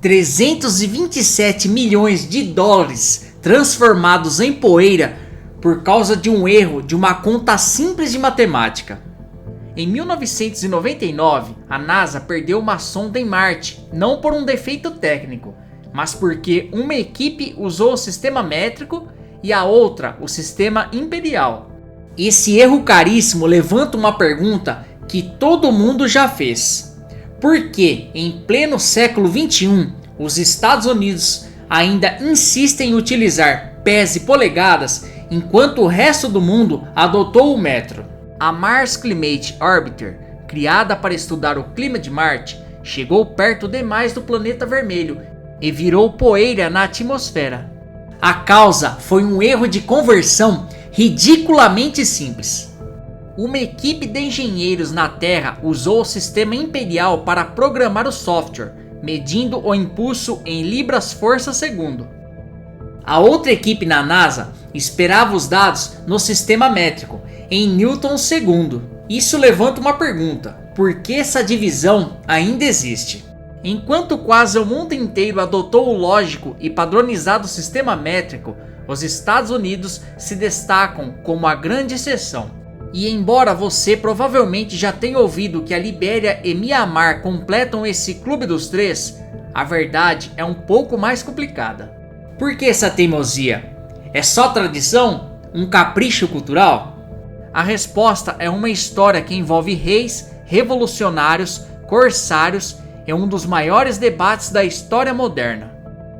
327 milhões de dólares transformados em poeira por causa de um erro de uma conta simples de matemática. Em 1999, a NASA perdeu uma sonda em Marte, não por um defeito técnico, mas porque uma equipe usou o sistema métrico e a outra o sistema imperial. Esse erro caríssimo levanta uma pergunta que todo mundo já fez. Por que, em pleno século XXI, os Estados Unidos ainda insistem em utilizar pés e polegadas, enquanto o resto do mundo adotou o metro? A Mars Climate Orbiter, criada para estudar o clima de Marte, chegou perto demais do planeta vermelho e virou poeira na atmosfera. A causa foi um erro de conversão ridiculamente simples. Uma equipe de engenheiros na Terra usou o sistema imperial para programar o software, medindo o impulso em libras-força-segundo. A outra equipe na NASA esperava os dados no sistema métrico, em newton-segundo. Isso levanta uma pergunta: por que essa divisão ainda existe? Enquanto quase o mundo inteiro adotou o lógico e padronizado sistema métrico, os Estados Unidos se destacam como a grande exceção. E embora você provavelmente já tenha ouvido que a Libéria e Mianmar completam esse clube dos três, a verdade é um pouco mais complicada. Por que essa teimosia? É só tradição? Um capricho cultural? A resposta é uma história que envolve reis, revolucionários, corsários e um dos maiores debates da história moderna.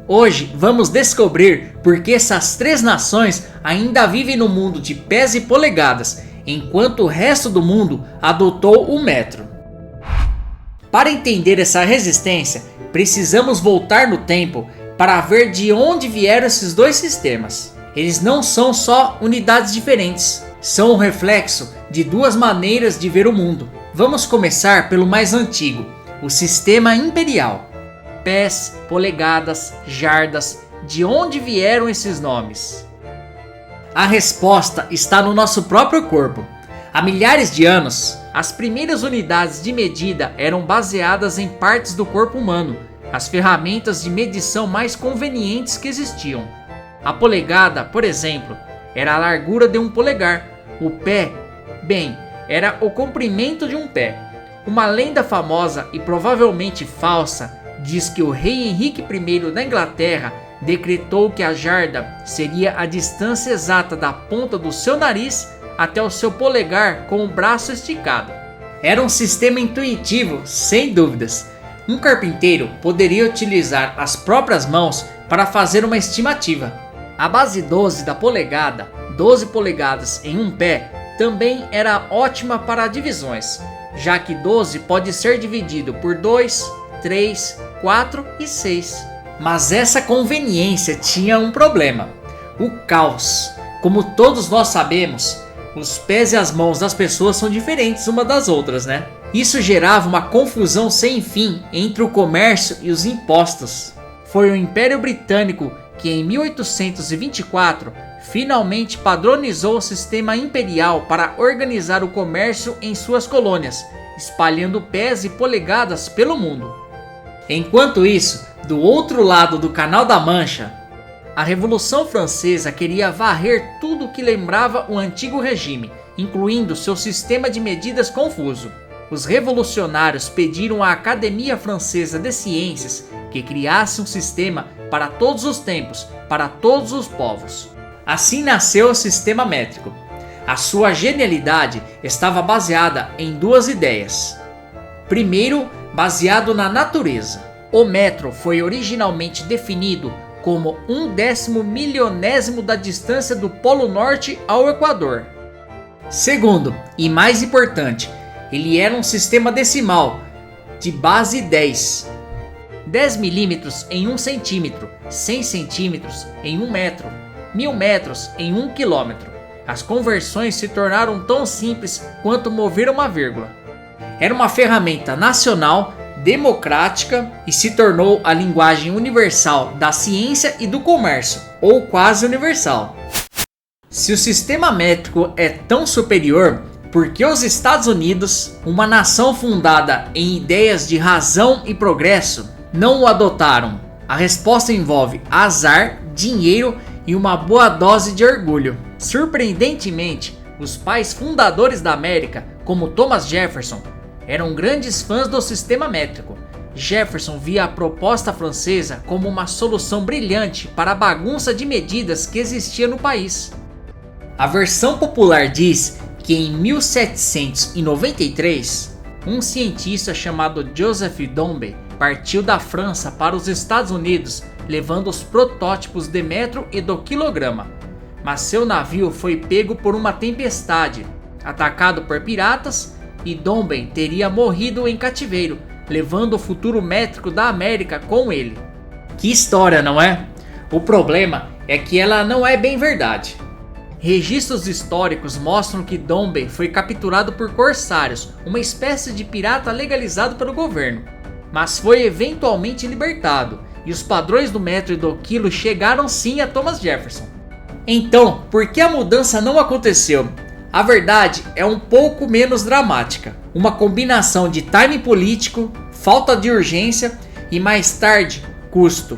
Hoje vamos descobrir por que essas três nações ainda vivem no mundo de pés e polegadas, enquanto o resto do mundo adotou o metro. Para entender essa resistência, precisamos voltar no tempo para ver de onde vieram esses dois sistemas. Eles não são só unidades diferentes, são um reflexo de duas maneiras de ver o mundo. Vamos começar pelo mais antigo, o sistema imperial. Pés, polegadas, jardas, de onde vieram esses nomes? A resposta está no nosso próprio corpo. Há milhares de anos, as primeiras unidades de medida eram baseadas em partes do corpo humano, as ferramentas de medição mais convenientes que existiam. A polegada, por exemplo, era a largura de um polegar. O pé, bem, era o comprimento de um pé. Uma lenda famosa e provavelmente falsa diz que o rei Henrique I da Inglaterra decretou que a jarda seria a distância exata da ponta do seu nariz até o seu polegar com o braço esticado. Era um sistema intuitivo, sem dúvidas. Um carpinteiro poderia utilizar as próprias mãos para fazer uma estimativa. A base 12 da polegada, 12 polegadas em um pé, também era ótima para divisões, já que 12 pode ser dividido por 2, 3, 4 e 6. Mas essa conveniência tinha um problema: o caos. Como todos nós sabemos, os pés e as mãos das pessoas são diferentes uma das outras, né? Isso gerava uma confusão sem fim entre o comércio e os impostos. Foi o Império Britânico que em 1824 finalmente padronizou o sistema imperial para organizar o comércio em suas colônias, espalhando pés e polegadas pelo mundo. Enquanto isso, do outro lado do Canal da Mancha, a Revolução Francesa queria varrer tudo que lembrava o antigo regime, incluindo seu sistema de medidas confuso. Os revolucionários pediram à Academia Francesa de Ciências que criasse um sistema para todos os tempos, para todos os povos. Assim nasceu o sistema métrico. A sua genialidade estava baseada em duas ideias. Primeiro, baseado na natureza. O metro foi originalmente definido como 1/10 milionésimo da distância do Polo Norte ao Equador. Segundo, e mais importante, ele era um sistema decimal, de base 10. 10 milímetros em 1 centímetro, 100 centímetros em 1 metro, 1000 metros em 1 quilômetro. As conversões se tornaram tão simples quanto mover uma vírgula. Era uma ferramenta nacional, democrática e se tornou a linguagem universal da ciência e do comércio, ou quase universal. Se o sistema métrico é tão superior, por que os Estados Unidos, uma nação fundada em ideias de razão e progresso, não o adotaram? A resposta envolve azar, dinheiro e uma boa dose de orgulho. Surpreendentemente, os pais fundadores da América, como Thomas Jefferson, eram grandes fãs do sistema métrico. Jefferson via a proposta francesa como uma solução brilhante para a bagunça de medidas que existia no país. A versão popular diz que em 1793, um cientista chamado Joseph Dombey partiu da França para os Estados Unidos levando os protótipos de metro e do quilograma. Mas seu navio foi pego por uma tempestade, atacado por piratas, e Dombey teria morrido em cativeiro, levando o futuro métrico da América com ele. Que história, não é? O problema é que ela não é bem verdade. Registros históricos mostram que Dombey foi capturado por corsários, uma espécie de pirata legalizado pelo governo, mas foi eventualmente libertado, e os padrões do metro e do quilo chegaram sim a Thomas Jefferson. Então, por que a mudança não aconteceu? A verdade é um pouco menos dramática. Uma combinação de timing político, falta de urgência e mais tarde, custo.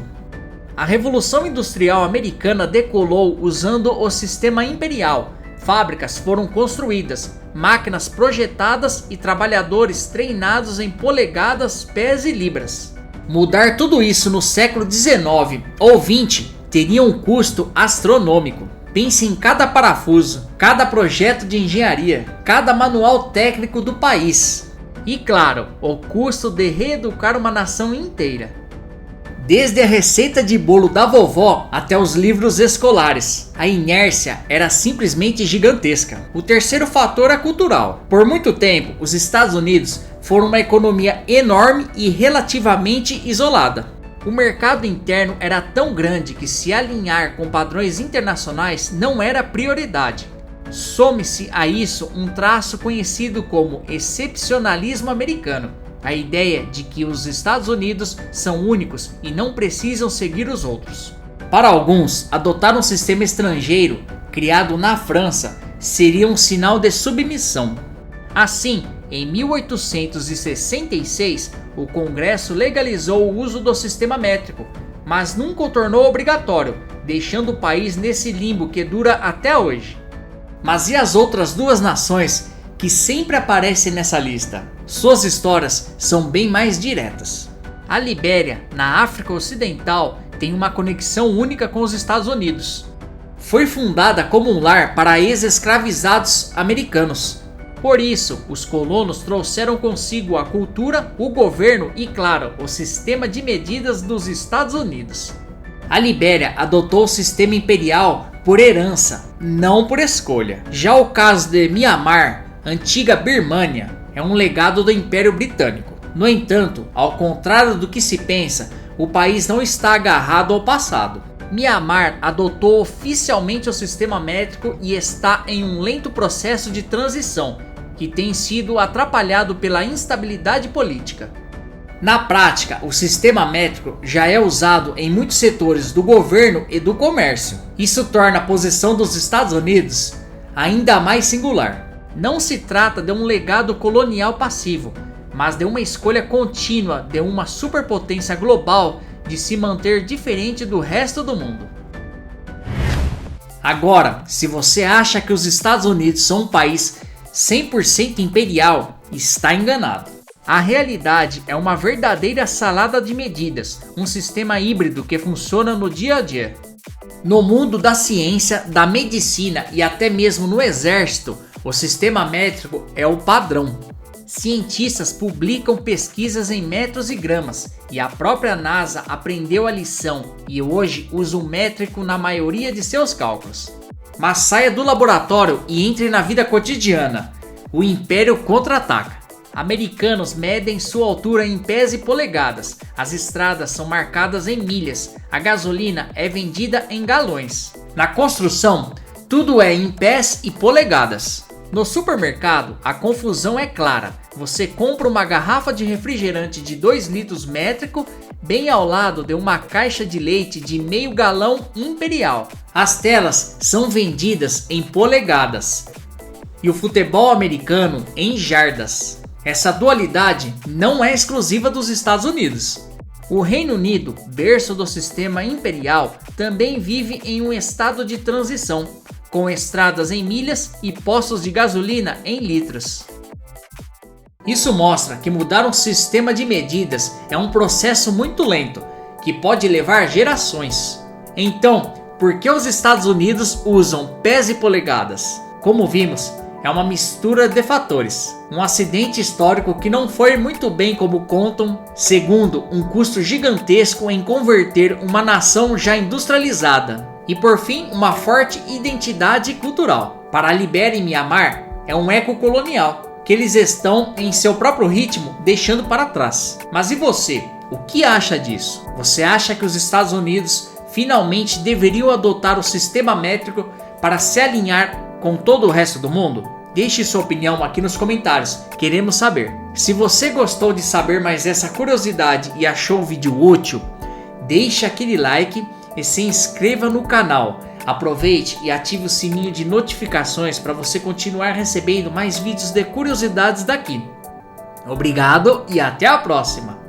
A Revolução Industrial Americana decolou usando o sistema imperial. Fábricas foram construídas, máquinas projetadas e trabalhadores treinados em polegadas, pés e libras. Mudar tudo isso no século XIX ou XX teria um custo astronômico. Pense em cada parafuso, cada projeto de engenharia, cada manual técnico do país. E claro, o custo de reeducar uma nação inteira. Desde a receita de bolo da vovó até os livros escolares, a inércia era simplesmente gigantesca. O terceiro fator é cultural. Por muito tempo, os Estados Unidos foram uma economia enorme e relativamente isolada. O mercado interno era tão grande que se alinhar com padrões internacionais não era prioridade. Some-se a isso um traço conhecido como excepcionalismo americano. A ideia de que os Estados Unidos são únicos e não precisam seguir os outros. Para alguns, adotar um sistema estrangeiro, criado na França, seria um sinal de submissão. Assim, em 1866, o Congresso legalizou o uso do sistema métrico, mas nunca o tornou obrigatório, deixando o país nesse limbo que dura até hoje. Mas e as outras duas nações que sempre aparecem nessa lista? Suas histórias são bem mais diretas. A Libéria, na África Ocidental, tem uma conexão única com os Estados Unidos. Foi fundada como um lar para ex-escravizados americanos. Por isso, os colonos trouxeram consigo a cultura, o governo e, claro, o sistema de medidas dos Estados Unidos. A Libéria adotou o sistema imperial por herança, não por escolha. Já o caso de Mianmar, antiga Birmânia, é um legado do Império Britânico. No entanto, ao contrário do que se pensa, o país não está agarrado ao passado. Mianmar adotou oficialmente o sistema métrico e está em um lento processo de transição, que tem sido atrapalhado pela instabilidade política. Na prática, o sistema métrico já é usado em muitos setores do governo e do comércio. Isso torna a posição dos Estados Unidos ainda mais singular. Não se trata de um legado colonial passivo, mas de uma escolha contínua de uma superpotência global de se manter diferente do resto do mundo. Agora, se você acha que os Estados Unidos são um país 100% imperial, está enganado. A realidade é uma verdadeira salada de medidas, um sistema híbrido que funciona no dia a dia. No mundo da ciência, da medicina e até mesmo no exército, o sistema métrico é o padrão. Cientistas publicam pesquisas em metros e gramas, e a própria NASA aprendeu a lição e hoje usa o métrico na maioria de seus cálculos. Mas saia do laboratório e entre na vida cotidiana. O Império contra-ataca. Americanos medem sua altura em pés e polegadas. As estradas são marcadas em milhas. A gasolina é vendida em galões. Na construção, tudo é em pés e polegadas. No supermercado, a confusão é clara. Você compra uma garrafa de refrigerante de 2 litros métrico bem ao lado de uma caixa de leite de meio galão imperial. As telas são vendidas em polegadas e o futebol americano em jardas. Essa dualidade não é exclusiva dos Estados Unidos. O Reino Unido, berço do sistema imperial, também vive em um estado de transição, com estradas em milhas e postos de gasolina em litros. Isso mostra que mudar um sistema de medidas é um processo muito lento, que pode levar gerações. Então, por que os Estados Unidos usam pés e polegadas? Como vimos, é uma mistura de fatores. Um acidente histórico que não foi muito bem como contam. Segundo, um custo gigantesco em converter uma nação já industrializada. E por fim, uma forte identidade cultural. Para a Libéria e Mianmar, é um eco colonial, que eles estão em seu próprio ritmo deixando para trás. Mas e você? O que acha disso? Você acha que os Estados Unidos finalmente deveriam adotar o sistema métrico para se alinhar com todo o resto do mundo? Deixe sua opinião aqui nos comentários, queremos saber. Se você gostou de saber mais essa curiosidade e achou o vídeo útil, deixe aquele like e se inscreva no canal. Aproveite e ative o sininho de notificações para você continuar recebendo mais vídeos de curiosidades daqui. Obrigado e até a próxima!